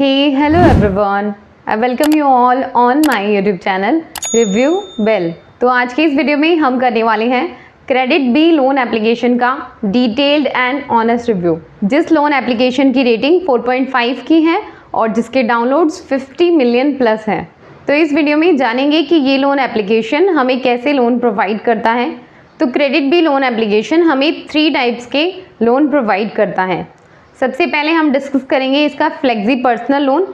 Hey, hello everyone. I welcome you all on my YouTube channel Review Bell. तो आज की इस video में हम करने वाले हैं क्रेडिट बी लोन एप्लीकेशन का डिटेल्ड एंड ऑनेस्ट रिव्यू, जिस लोन एप्लीकेशन की रेटिंग 4.5 की है और जिसके डाउनलोड्स 50 मिलियन प्लस है। तो इस वीडियो में जानेंगे कि ये लोन एप्लीकेशन हमें कैसे लोन प्रोवाइड करता है। तो क्रेडिट बी लोन एप्लीकेशन हमें 3 टाइप्स के लोन प्रोवाइड करता है। सबसे पहले हम डिस्कस करेंगे इसका फ्लेक्सी पर्सनल लोन,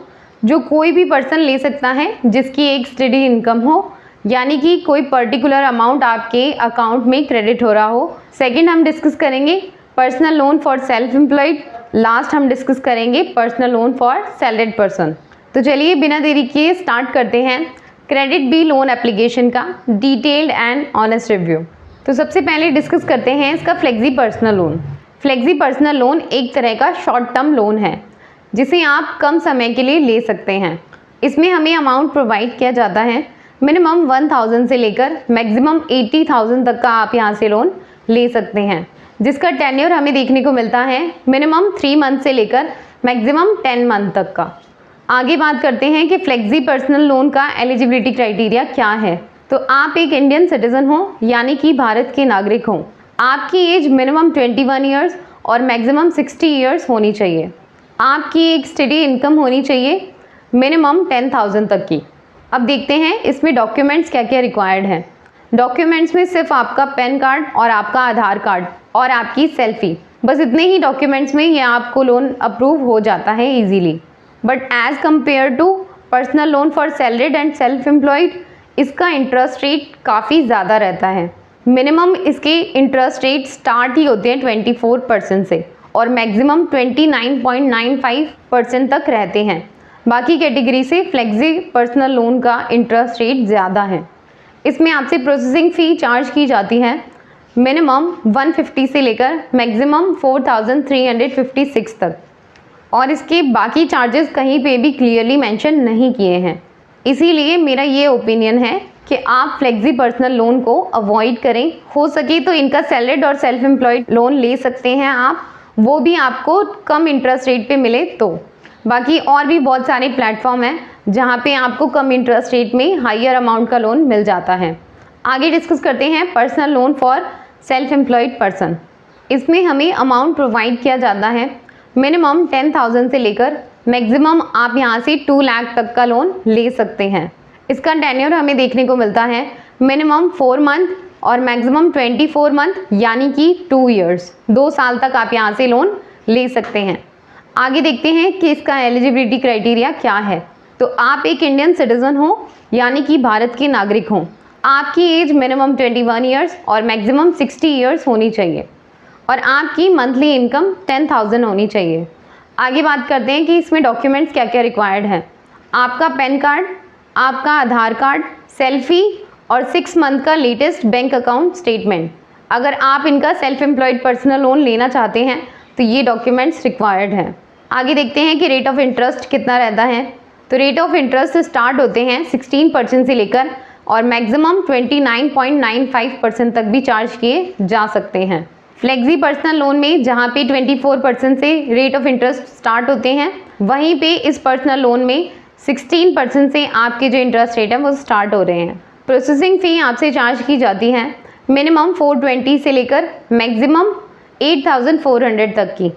जो कोई भी पर्सन ले सकता है जिसकी एक स्टडी इनकम हो, यानी कि कोई पर्टिकुलर अमाउंट आपके अकाउंट में क्रेडिट हो रहा हो। सेकंड हम डिस्कस करेंगे personal loan for self employed. Last हम डिस्कस करेंगे personal loan for salaried person. तो चलिए बिना देरी किए स्टार्ट करते हैं क्रेडिट बी लोन एप्लीकेशन का डिटेल्ड एंड ऑनेस्ट रिव्यू। तो सबसे पहले डिस्कस करते हैं इसका flexi personal loan. Flexi personal loan एक तरह का शॉर्ट टर्म लोन है जिसे आप कम समय के लिए ले सकते हैं। इसमें हमें अमाउंट प्रोवाइड किया जाता है मिनिमम 1000 से लेकर मैक्सिमम 80,000 तक का आप यहां से लोन ले सकते हैं, जिसका टेन्योर हमें देखने को मिलता है मिनिमम 3 मंथ से लेकर मैक्सिमम 10 मंथ तक का। आगे बात करते हैं कि फ्लेक्सी पर्सनल लोन का एलिजिबिलिटी क्राइटेरिया क्या है। तो आप एक इंडियन सिटीजन हो, यानी कि भारत के नागरिक हों। आपकी एज मिनिमम 21 ईयर्स और मैक्सिमम 60 ईयर्स होनी चाहिए। आपकी एक स्टडी इनकम होनी चाहिए मिनिमम 10,000 तक की। अब देखते हैं इसमें डॉक्यूमेंट्स क्या क्या रिक्वायर्ड हैं। डॉक्यूमेंट्स में सिर्फ आपका पैन कार्ड और आपका आधार कार्ड और आपकी सेल्फी, बस इतने ही डॉक्यूमेंट्स में ये आपको लोन अप्रूव हो जाता है easily. But as compare to personal loan for salaried and self employed, इसका इंटरेस्ट रेट काफ़ी ज़्यादा रहता है। मिनिमम इसके इंटरेस्ट रेट स्टार्ट ही होते हैं 24% से और मैक्सिमम 29.95% तक रहते हैं। बाकी कैटेगरी से फ्लेक्सी पर्सनल लोन का इंटरेस्ट रेट ज़्यादा है। इसमें आपसे प्रोसेसिंग फ़ी चार्ज की जाती है मिनिमम 150 से लेकर मैक्सिमम 4356 तक, और इसके बाकी चार्जेस कहीं पे भी क्लियरली मेंशन नहीं किए हैं। इसीलिए मेरा ये ओपिनियन है कि आप फ्लेक्सी पर्सनल लोन को अवॉइड करें। हो सके तो इनका सैलरीड और सेल्फ एम्प्लॉयड लोन ले सकते हैं आप, वो भी आपको कम इंटरेस्ट रेट पे मिले तो। बाकी और भी बहुत सारे प्लेटफॉर्म हैं जहाँ पे आपको कम इंटरेस्ट रेट में हायर अमाउंट का लोन मिल जाता है। आगे डिस्कस करते हैं personal loan for self employed person. इसमें हमें अमाउंट प्रोवाइड किया जाता है मिनिमम 10,000 से लेकर मैक्सिमम आप यहाँ से 2 लाख तक का लोन ले सकते हैं। इसका टेन्योर हमें देखने को मिलता है मिनिमम 4 मंथ और मैक्सिमम 24 मंथ, यानी कि 2 ईयर्स, 2 साल तक आप यहाँ से लोन ले सकते हैं। आगे देखते हैं कि इसका एलिजिबिलिटी क्राइटेरिया क्या है। तो आप एक इंडियन सिटीजन हो, यानी कि भारत के नागरिक हों। आपकी एज मिनिमम 21 ईयर्स और मैक्सिमम 60 ईयर्स होनी चाहिए और आपकी मंथली इनकम 10,000 होनी चाहिए। आगे बात करते हैं कि इसमें डॉक्यूमेंट्स क्या क्या रिक्वायर्ड हैं। आपका पैन कार्ड, आपका आधार कार्ड, सेल्फी और 6 मंथ का लेटेस्ट बैंक अकाउंट स्टेटमेंट। अगर आप इनका सेल्फ एम्प्लॉयड पर्सनल लोन लेना चाहते हैं तो ये डॉक्यूमेंट्स रिक्वायर्ड हैं। आगे देखते हैं कि रेट ऑफ इंटरेस्ट कितना रहता है। तो रेट ऑफ इंटरेस्ट स्टार्ट होते हैं 16% से लेकर और मैक्सिमम 29.95% तक भी चार्ज किए जा सकते हैं। फ्लेक्सी पर्सनल लोन में जहाँ पे 24% से रेट ऑफ इंटरेस्ट स्टार्ट होते हैं, वहीं पे इस पर्सनल लोन में 16% से आपके जो इंटरेस्ट रेट है वो स्टार्ट हो रहे हैं। प्रोसेसिंग फ़ी आपसे चार्ज की जाती है मिनिमम 420 से लेकर मैक्सिमम 8400 तक की,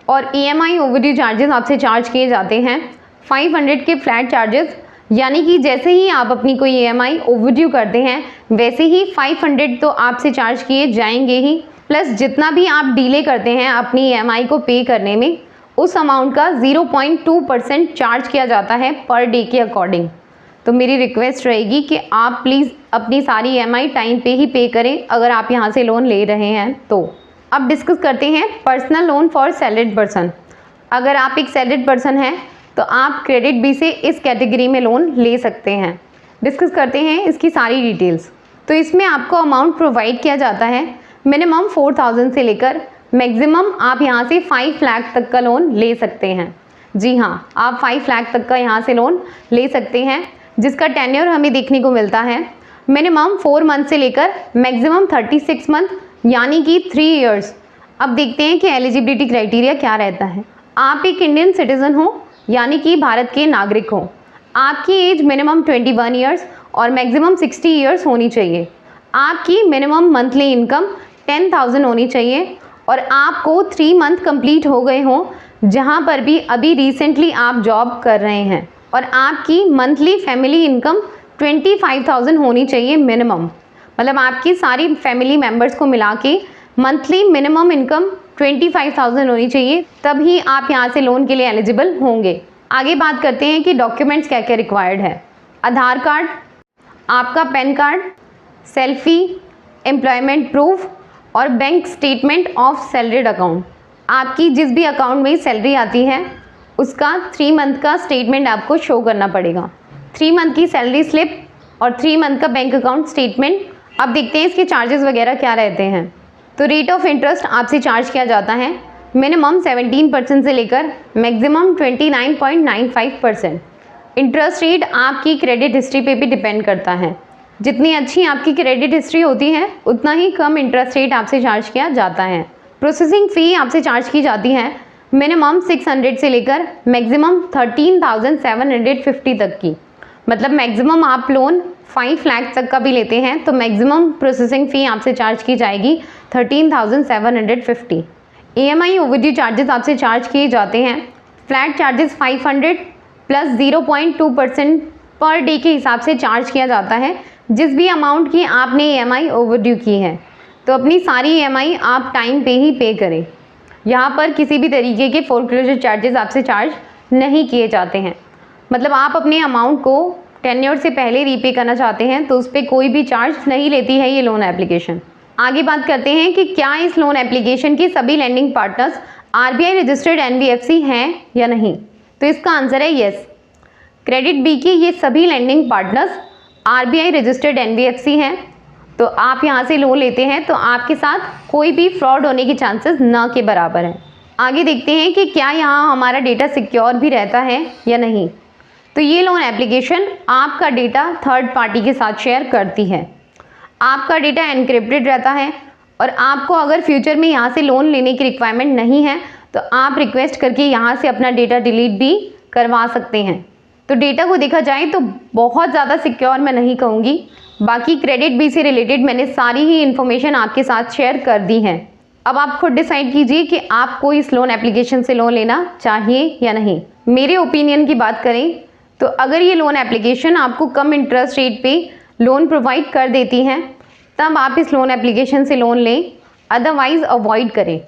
और EMI ओवरड्यू चार्जेस आपसे चार्ज किए जाते हैं 500 के फ्लैट चार्जेस, यानी कि जैसे ही आप अपनी कोई EMI ओवरड्यू करते हैं वैसे ही 500 तो आपसे चार्ज किए जाएंगे ही, प्लस जितना भी आप डिले करते हैं अपनी EMI को पे करने में, उस अमाउंट का 0.2% चार्ज किया जाता है पर डे के अकॉर्डिंग। तो मेरी रिक्वेस्ट रहेगी कि आप प्लीज़ अपनी सारी EMI टाइम पे ही पे करें अगर आप यहाँ से लोन ले रहे हैं तो। अब डिस्कस करते हैं personal loan for salaried person. अगर आप एक सैलरीड पर्सन हैं तो आप क्रेडिट बी से इस कैटेगरी में लोन ले सकते हैं। डिस्कस करते हैं इसकी सारी डिटेल्स। तो इसमें आपको अमाउंट प्रोवाइड किया जाता है मिनिमम 4,000 से लेकर मैक्सिमम आप यहाँ से 5 लाख तक का लोन ले सकते हैं। जी हाँ, आप 5 लाख तक का यहाँ से लोन ले सकते हैं, जिसका टेन्योर हमें देखने को मिलता है मिनिमम 4 मंथ से लेकर मैक्सिमम 36 मंथ, यानी कि 3 ईयर्स। अब देखते हैं कि एलिजिबिलिटी क्राइटेरिया क्या रहता है। आप एक इंडियन सिटीजन हो, यानी कि भारत के नागरिक हो। आपकी एज मिनिमम 21 ईयर्स और मैक्सिमम 60 ईयर्स होनी चाहिए। आपकी मिनिमम मंथली इनकम 10,000 होनी चाहिए और आपको 3 मंथ कंप्लीट हो गए हों जहां पर भी अभी रिसेंटली आप जॉब कर रहे हैं, और आपकी मंथली फैमिली इनकम 25,000 होनी चाहिए मिनिमम। मतलब आपकी सारी फैमिली मेम्बर्स को मिला के मंथली मिनिमम इनकम 25,000 होनी चाहिए, तभी आप यहाँ से लोन के लिए एलिजिबल होंगे। आगे बात करते हैं कि डॉक्यूमेंट्स क्या क्या रिक्वायर्ड है। आधार कार्ड, आपका PAN card, selfie, employment proof और bank statement of salaried account. आपकी जिस भी अकाउंट में सैलरी आती है उसका 3 मंथ का स्टेटमेंट आपको शो करना पड़ेगा। 3 मंथ की सैलरी स्लिप और 3 मंथ का बैंक अकाउंट स्टेटमेंट। अब देखते हैं इसके चार्जेस वगैरह क्या रहते हैं। तो रेट ऑफ इंटरेस्ट आपसे चार्ज किया जाता है मिनिमम 17% से लेकर मैक्सिमम 29.95%। इंटरेस्ट रेट आपकी क्रेडिट हिस्ट्री पे भी डिपेंड करता है। जितनी अच्छी आपकी क्रेडिट हिस्ट्री होती है उतना ही कम इंटरेस्ट रेट आपसे चार्ज किया जाता है। प्रोसेसिंग फ़ी आपसे चार्ज की जाती है मिनिमम 600 से लेकर मैक्सिमम 13,750 तक की। मतलब मैक्सिमम आप लोन 5 लाख तक का भी लेते हैं तो मैक्सिमम प्रोसेसिंग फ़ी आपसे चार्ज की जाएगी 13,750। EMI ओवरड्यू चार्जेस आपसे चार्ज किए जाते हैं। Flat charges 500 plus 0.2% per day के हिसाब से चार्ज किया जाता है जिस भी अमाउंट की आपने EMI ओवरड्यू की है। तो अपनी सारी EMI आप टाइम पे ही पे करें। यहाँ पर किसी भी तरीके के फोरक्लोजर चार्जेस आपसे चार्ज नहीं किए जाते हैं। मतलब आप अपने अमाउंट को टेन्योर से पहले रीपे करना चाहते हैं तो उस पर कोई भी चार्ज नहीं लेती है ये लोन एप्लीकेशन। आगे बात करते हैं कि क्या इस लोन एप्लीकेशन की सभी lending partners RBI registered NBFC हैं या नहीं। तो इसका आंसर है येस। क्रेडिट बी की ये सभी lending partners RBI registered NBFC हैं। तो आप यहाँ से लोन लेते हैं तो आपके साथ कोई भी फ्रॉड होने के चांसेस ना के बराबर हैं। आगे देखते हैं कि क्या यहाँ हमारा डेटा सिक्योर भी रहता है या नहीं। तो ये लोन एप्लीकेशन आपका डेटा थर्ड पार्टी के साथ शेयर करती है। आपका डेटा एनक्रिप्टेड रहता है और आपको अगर फ्यूचर में यहाँ से लोन लेने की रिक्वायरमेंट नहीं है तो आप रिक्वेस्ट करके यहाँ से अपना डेटा डिलीट भी करवा सकते हैं। तो डेटा को देखा जाए तो बहुत ज़्यादा सिक्योर मैं नहीं कहूँगी। बाकी क्रेडिट बी से रिलेटेड मैंने सारी ही इन्फॉर्मेशन आपके साथ शेयर कर दी है। अब आप खुद डिसाइड कीजिए कि आपको इस लोन एप्लीकेशन से लोन लेना चाहिए या नहीं। मेरे ओपिनियन की बात करें तो अगर ये लोन एप्लीकेशन आपको कम इंटरेस्ट रेट पे लोन प्रोवाइड कर देती हैं तब आप इस लोन एप्लीकेशन से लोन लें, अदरवाइज़ अवॉइड करें।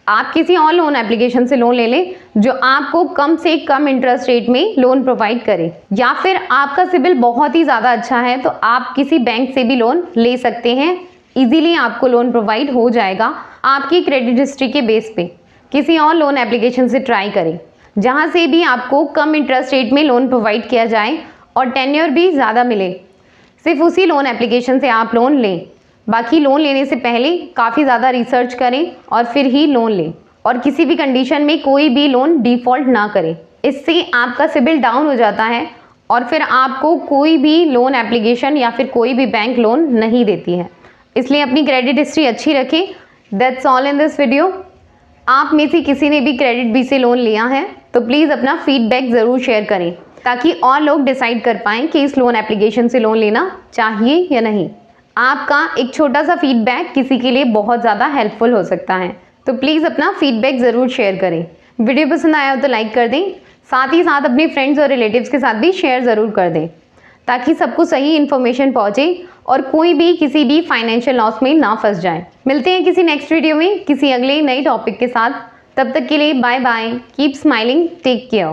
आप किसी और लोन एप्लीकेशन से लोन ले लें जो आपको कम से कम इंटरेस्ट रेट में लोन प्रोवाइड करे, या फिर आपका सिबिल बहुत ही ज़्यादा अच्छा है तो आप किसी बैंक से भी लोन ले सकते हैं। इजीली आपको लोन प्रोवाइड हो जाएगा। आपकी क्रेडिट हिस्ट्री के बेस पे किसी और लोन एप्लीकेशन से ट्राई करें जहाँ से भी आपको कम इंटरेस्ट रेट में लोन प्रोवाइड किया जाए और टेन्योर भी ज़्यादा मिले। सिर्फ उसी लोन एप्लीकेशन से आप लोन लें। बाकी लोन लेने से पहले काफ़ी ज़्यादा रिसर्च करें और फिर ही लोन लें, और किसी भी कंडीशन में कोई भी लोन डिफ़ॉल्ट ना करें। इससे आपका सिबिल डाउन हो जाता है और फिर आपको कोई भी लोन एप्लीकेशन या फिर कोई भी बैंक लोन नहीं देती है। इसलिए अपनी क्रेडिट हिस्ट्री अच्छी रखें। That's all in this video. आप में से किसी ने भी क्रेडिट बी से लोन लिया है तो प्लीज़ अपना फीडबैक ज़रूर शेयर करें ताकि और लोग डिसाइड कर पाएँ कि इस लोन एप्लीकेशन से लोन लेना चाहिए या नहीं। आपका एक छोटा सा फीडबैक किसी के लिए बहुत ज़्यादा हेल्पफुल हो सकता है, तो प्लीज़ अपना फीडबैक ज़रूर शेयर करें। वीडियो पसंद आया हो तो लाइक कर दें, साथ ही साथ अपने फ्रेंड्स और रिलेटिव्स के साथ भी शेयर ज़रूर कर दें ताकि सबको सही इन्फॉर्मेशन पहुँचे और कोई भी किसी भी फाइनेंशियल लॉस में ना फंस जाए। मिलते हैं किसी नेक्स्ट वीडियो में किसी अगले नए टॉपिक के साथ। तब तक के लिए bye bye. Keep smiling, take care.